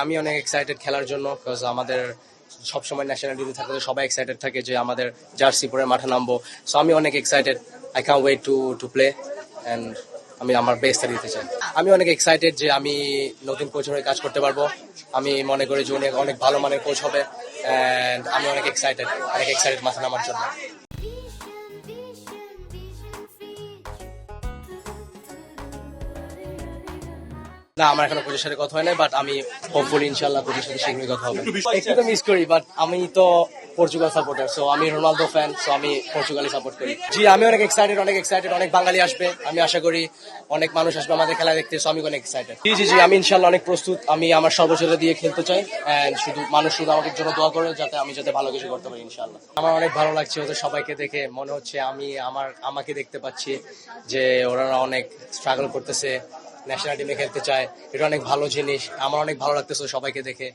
আমি অনেক এক্সাইটেড খেলার জন্য, বিকজ আমাদের সবসময় ন্যাশনাল টিমে থাকলে সবাই এক্সাইটেড থাকে যে আমাদের জার্সি পরে মাঠে নামবো। সো আমি অনেক excited, I can wait to play and আমি আমার বেস্টটা দিতে চাই। আমি অনেক এক্সাইটেড যে আমি নতুন কোচ হয়ে কাজ করতে পারবো। আমি মনে করি যে উনি অনেক ভালো মানের কোচ হবে অ্যান্ড আমি অনেক এক্সাইটেড মাঠে নামার জন্য। না, আমার এখনো কোচের সাথে কথা হয় নাই, বাট আমি হোপফুলি ইনশাল্লাহ কোচের সাথে শীঘ্রই কথা হবে। একটু তো মিস করি, বাট আমি তো পর্তুগাল সাপোর্টার, সো আমি রোনালদো ফ্যান, সো আমি পর্তুগালি সাপোর্ট করি। জি, আমি অনেক এক্সাইটেড, অনেক বাঙালি আসবে, আমি আশা করি অনেক মানুষ আসবে আমাদের খেলা দেখতে, সো আমি অনেক এক্সাইটেড। জি, আমি ইনশাল্লাহ অনেক প্রস্তুত, আমি আমার সর্বোচ্চটা দিয়ে খেলতে চাই অ্যান্ড মানুষ শুধু আমাদের জন্য দোয়া করে যাতে ভালো কিছু করতে পারি ইনশাল্লাহ। আমার অনেক ভালো লাগছে ওদের সবাইকে দেখে, মনে হচ্ছে আমি আমাকে দেখতে পাচ্ছি যে ওরা অনেক স্ট্রাগল করতেছে, ন্যাশনাল টিমে খেলতে চায়, এটা অনেক ভালো জিনিস, আমার অনেক ভালো লাগতেছে সবাইকে দেখে।